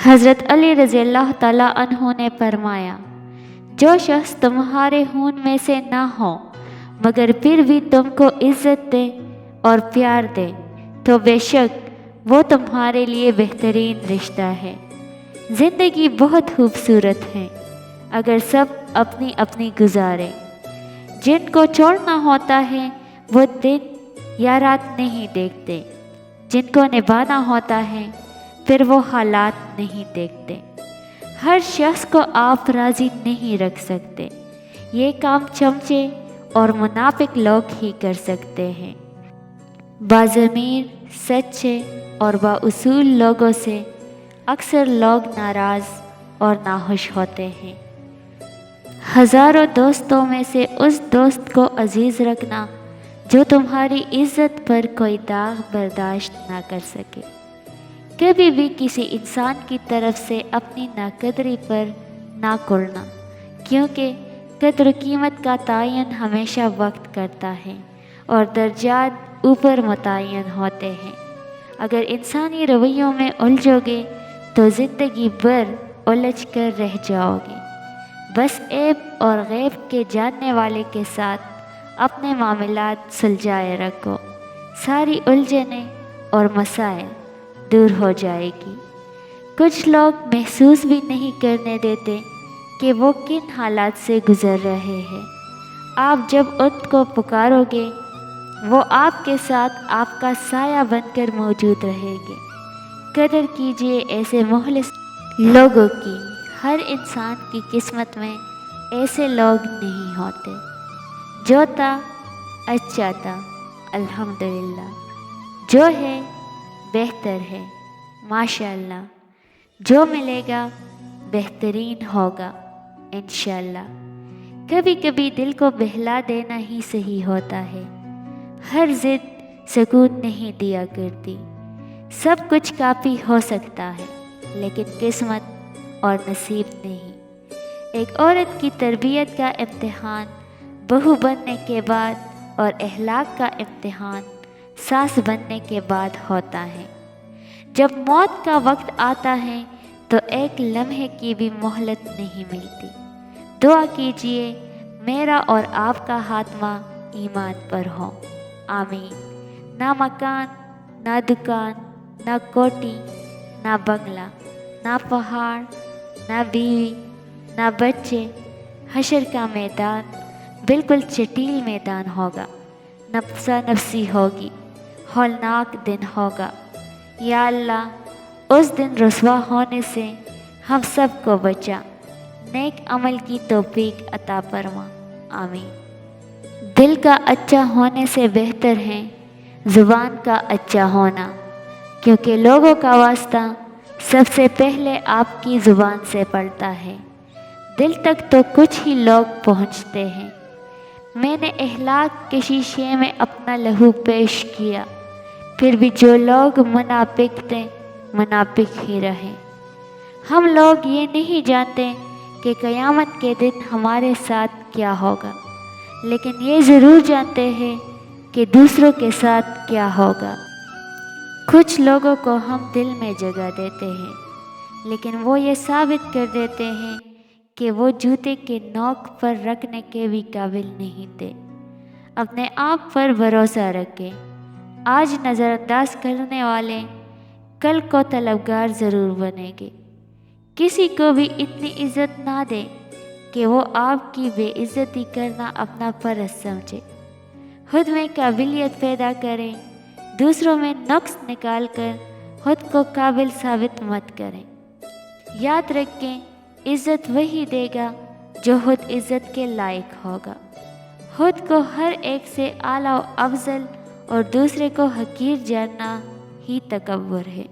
حضرت علی رضی اللہ تعالیٰ عنہ نے فرمایا، جو شخص تمہارے خون میں سے نہ ہو مگر پھر بھی تم کو عزت دے اور پیار دے تو بے شک وہ تمہارے لیے بہترین رشتہ ہے۔ زندگی بہت خوبصورت ہے اگر سب اپنی اپنی گزارے۔ جن کو چھوڑنا ہوتا ہے وہ دن یا رات نہیں دیکھتے، جن کو نبھانا ہوتا ہے پھر وہ حالات نہیں دیکھتے۔ ہر شخص کو آپ راضی نہیں رکھ سکتے، یہ کام چمچے اور منافق لوگ ہی کر سکتے ہیں۔ باضمیر، سچے اور بااصول لوگوں سے اکثر لوگ ناراض اور ناخوش ہوتے ہیں۔ ہزاروں دوستوں میں سے اس دوست کو عزیز رکھنا جو تمہاری عزت پر کوئی داغ برداشت نہ کر سکے۔ کبھی بھی کسی انسان کی طرف سے اپنی ناقدری پر نہ کرنا، کیونکہ قدر و قیمت کا تعین ہمیشہ وقت کرتا ہے اور درجات اوپر متعین ہوتے ہیں۔ اگر انسانی رویوں میں الجھو گے تو زندگی بھر الجھ کر رہ جاؤ گے۔ بس عیب اور غیب کے جاننے والے کے ساتھ اپنے معاملات سلجھائے رکھو، ساری الجھنیں اور مسائل دور ہو جائے گی۔ کچھ لوگ محسوس بھی نہیں کرنے دیتے کہ وہ کن حالات سے گزر رہے ہیں۔ آپ جب ان کو پکارو گے وہ آپ کے ساتھ آپ کا سایہ بن کر موجود رہیں گے۔ قدر کیجیے ایسے مخلص لوگوں کی، ہر انسان کی قسمت میں ایسے لوگ نہیں ہوتے۔ جو تھا اچھا تھا، الحمدللہ، جو ہے بہتر ہے، ماشاءاللہ، جو ملے گا بہترین ہوگا انشاءاللہ۔ کبھی کبھی دل کو بہلا دینا ہی صحیح ہوتا ہے، ہر ضد سکون نہیں دیا کرتی۔ سب کچھ کافی ہو سکتا ہے لیکن قسمت اور نصیب نہیں۔ ایک عورت کی تربیت کا امتحان بہو بننے کے بعد اور اخلاق کا امتحان ساس بننے کے بعد ہوتا ہے۔ جب موت کا وقت آتا ہے تو ایک لمحے کی بھی مہلت نہیں ملتی۔ دعا کیجیے میرا اور آپ کا خاتمہ ایمان پر ہو، آمین۔ نہ مکان، نہ دکان، نہ کوٹھی، نہ بنگلہ، نہ پہاڑ، نہ بیوی، نہ بچے۔ حشر کا میدان بالکل چٹیل میدان ہوگا، نفسا نفسی ہوگی، ہولناک دن ہوگا۔ یا اللہ اس دن رسوا ہونے سے ہم سب کو بچا، نیک عمل کی توفیق عطا فرما، آمین۔ دل کا اچھا ہونے سے بہتر ہے زبان کا اچھا ہونا، کیونکہ لوگوں کا واسطہ سب سے پہلے آپ کی زبان سے پڑتا ہے۔ دل تک تو کچھ ہی لوگ پہنچتے ہیں۔ میں نے اخلاق کے شیشے میں اپنا لہو پیش کیا، پھر بھی جو لوگ منافق تھے منافق ہی رہے۔ ہم لوگ یہ نہیں جانتے کہ قیامت کے دن ہمارے ساتھ کیا ہوگا، لیکن یہ ضرور جانتے ہیں کہ دوسروں کے ساتھ کیا ہوگا۔ کچھ لوگوں کو ہم دل میں جگہ دیتے ہیں لیکن وہ یہ ثابت کر دیتے ہیں کہ وہ جوتے کے نوک پر رکھنے کے بھی قابل نہیں تھے۔ اپنے آپ پر بھروسہ رکھیں، آج نظر انداز کرنے والے کل کو طلبگار ضرور بنیں گے۔ کسی کو بھی اتنی عزت نہ دیں کہ وہ آپ کی بے عزتی کرنا اپنا فرض سمجھے۔ خود میں قابلیت پیدا کریں، دوسروں میں نقص نکال کر خود کو قابل ثابت مت کریں۔ یاد رکھیں عزت وہی دے گا جو خود عزت کے لائق ہوگا۔ خود کو ہر ایک سے اعلیٰ و افضل اور دوسرے کو حقیر جاننا ہی تکبر ہے۔